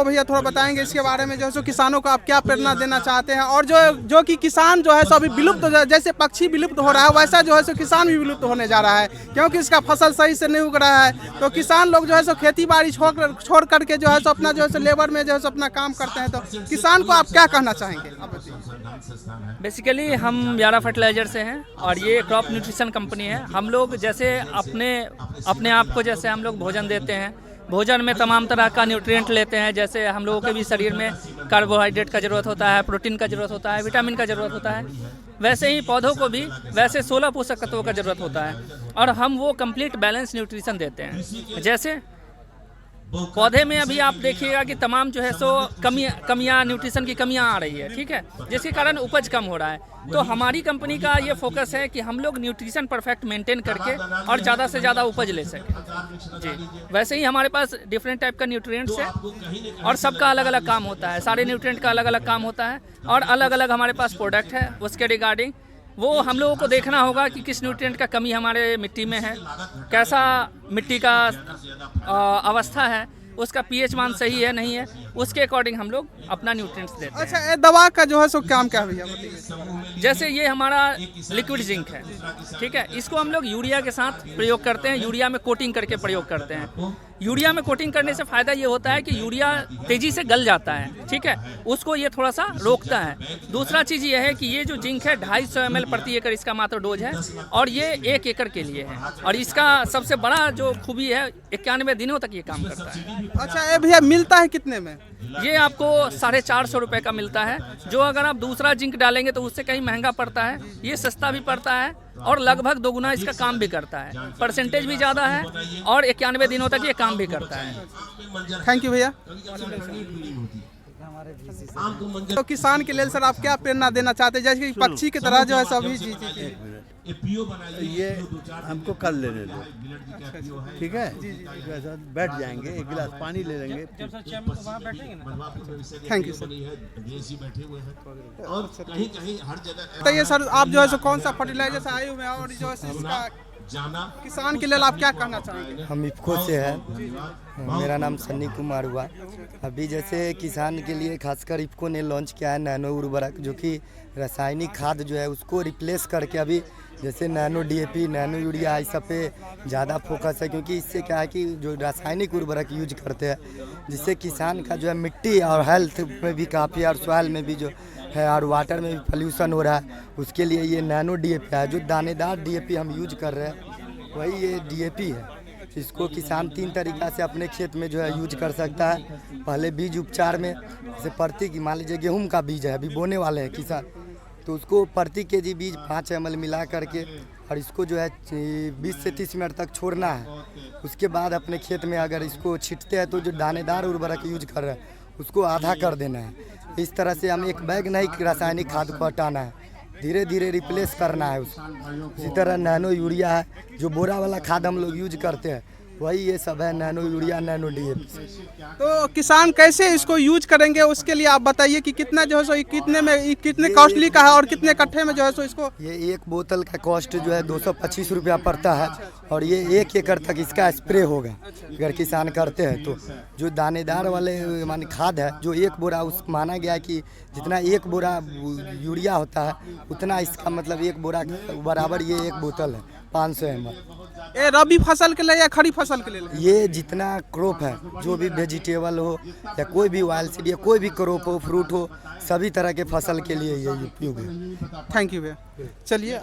वो भैया थोड़ा बताएंगे इसके बारे में, जो है सो किसानों को आप क्या प्रेरणा देना चाहते हैं, और जो कि किसान जो है सो अभी विलुप्त जैसे पक्षी विलुप्त हो रहा है वैसा जो है सो किसान भी विलुप्त होने जा रहा है, क्योंकि इसका फसल सही से नहीं उग रहा है। तो किसान लोग जो है सो खेती बाड़ी छोड़ करके जो है सो अपना जो है सो लेबर में जो है सो अपना काम करते हैं। तो किसान को आप क्या कहना चाहेंगे? बेसिकली हम यारा फर्टिलाइजर से हैं और ये क्रॉप न्यूट्रिशन कंपनी है। हम लोग जैसे अपने आप को जैसे हम लोग भोजन देते हैं, भोजन में तमाम तरह का न्यूट्रिएंट लेते हैं। जैसे हम लोगों के भी शरीर में कार्बोहाइड्रेट का ज़रूरत होता है, प्रोटीन का ज़रूरत होता है, विटामिन का ज़रूरत होता है, वैसे ही पौधों को भी वैसे 16 पोषक तत्वों का ज़रूरत होता है और हम वो कंप्लीट बैलेंस न्यूट्रिशन देते हैं। जैसे पौधे में अभी आप देखिएगा कि तमाम जो है सो कमियां न्यूट्रिशन की कमियां आ रही है, ठीक है, जिसके कारण उपज कम हो रहा है। तो हमारी कंपनी का ये फोकस है कि हम लोग न्यूट्रिशन परफेक्ट मेंटेन करके और ज़्यादा से ज़्यादा उपज ले सकें जी। वैसे ही हमारे पास डिफरेंट टाइप का न्यूट्रिएंट्स है और सबका अलग अलग काम होता है, सारे न्यूट्रिएंट का अलग अलग काम होता है और अलग अलग हमारे पास प्रोडक्ट है। उसके रिगार्डिंग वो हम लोगों को देखना होगा कि किस न्यूट्रिएंट का कमी हमारे मिट्टी में है, कैसा मिट्टी का अवस्था है, उसका पीएच मान सही है नहीं है, उसके अकॉर्डिंग हम लोग अपना न्यूट्रिएंट्स देते हैं। अच्छा, ये दवा का जो है सो काम क्या भैया बताइए? जैसे ये हमारा लिक्विड जिंक है, ठीक है, इसको हम लोग यूरिया के साथ प्रयोग करते हैं, यूरिया में कोटिंग करके प्रयोग करते हैं। यूरिया में कोटिंग करने से फ़ायदा ये होता है कि यूरिया तेज़ी से गल जाता है, ठीक है, उसको ये थोड़ा सा रोकता है। दूसरा चीज़ ये है कि ये जो जिंक है 250 ml प्रति एकड़ इसका मात्र डोज है और ये 1 एकड़ के लिए है और इसका सबसे बड़ा जो खूबी है 91 दिनों तक ये काम करता है। अच्छा, ये भैया मिलता है कितने में? ये आपको 450 रुपये का मिलता है, जो अगर आप दूसरा जिंक डालेंगे तो उससे कहीं महंगा पड़ता है। ये सस्ता भी पड़ता है और लगभग 2 गुना इसका काम भी करता है, परसेंटेज भी ज़्यादा है और 91 दिनों तक ये काम भी करता है। थैंक यू भैया। तो किसान के लिए सर आप क्या प्रेरणा देना चाहते हैं, जैसे कि पक्षी की तरह जो है सभी जी ये हमको कल लेने दो, ठीक है, बैठ जाएंगे, एक गिलास पानी ले लेंगे। Thank you sir. बताइए सर, आप जो है सो कौन सा फर्टिलाइजर से आए हुए हैं और जो है इसका किसान के लिए आप क्या कहना चाहेंगे? हम इफ्को से हैं, मेरा नाम सन्नी कुमार हुआ। अभी जैसे किसान के लिए खासकर इफ्को ने लॉन्च किया है नैनो उर्वरक, जो कि रासायनिक खाद जो है उसको रिप्लेस करके अभी जैसे नैनो डीएपी, नैनो यूरिया इस सब पे ज़्यादा फोकस है, क्योंकि इससे क्या है कि जो रासायनिक उर्वरक यूज करते हैं जिससे किसान का जो है मिट्टी और हेल्थ में भी काफ़ी और सॉइल में भी जो है और वाटर में भी पोल्यूशन हो रहा है, उसके लिए ये नैनो डीएपी है। जो दानेदार डीएपी हम यूज कर रहे हैं वही ये डीएपी है। इसको किसान 3 तरीक़ा से अपने खेत में जो है यूज कर सकता है। पहले बीज उपचार में जैसे प्रति मान लीजिए गेहूँ का बीज है, अभी बोने वाले हैं किसान, तो उसको प्रति केजी बीज 5 ml मिला करके और इसको जो है 20 से 30 मिनट तक छोड़ना है। उसके बाद अपने खेत में अगर इसको छिटते हैं तो जो दानेदार उर्वरक यूज कर रहे हैं उसको आधा कर देना है। इस तरह से हम एक बैग नहीं रासायनिक खाद को हटाना है, धीरे धीरे रिप्लेस करना है उसको। इसी तरह नैनो यूरिया है, जो बोरा वाला खाद हम लोग यूज करते हैं वही ये सब है, नैनो यूरिया, नैनो डीएपी। तो किसान कैसे इसको यूज करेंगे उसके लिए आप बताइए कि कितना जो है सो कितने कॉस्टली का है और कितने कट्ठे में जो है सो इसको? ये 1 बोतल का कॉस्ट जो है 225 रुपया पड़ता है और ये 1 एकड़ तक इसका स्प्रे होगा अगर किसान करते हैं तो। जो दानेदार वाले मान खाद है, जो 1 बोरा उस माना गया है कि जितना 1 बोरा यूरिया होता है उतना इसका मतलब 1 बोरा बराबर ये 1 बोतल है 500 ml। ये रबी फसल के लिए या खरीफ फसल के लिए? ये जितना क्रॉप है, जो भी वेजिटेबल हो या कोई भी ऑयल सीड या कोई भी क्रॉप हो, फ्रूट हो, सभी तरह के फसल के लिए ये उपयोग है। थैंक यू भैया। चलिए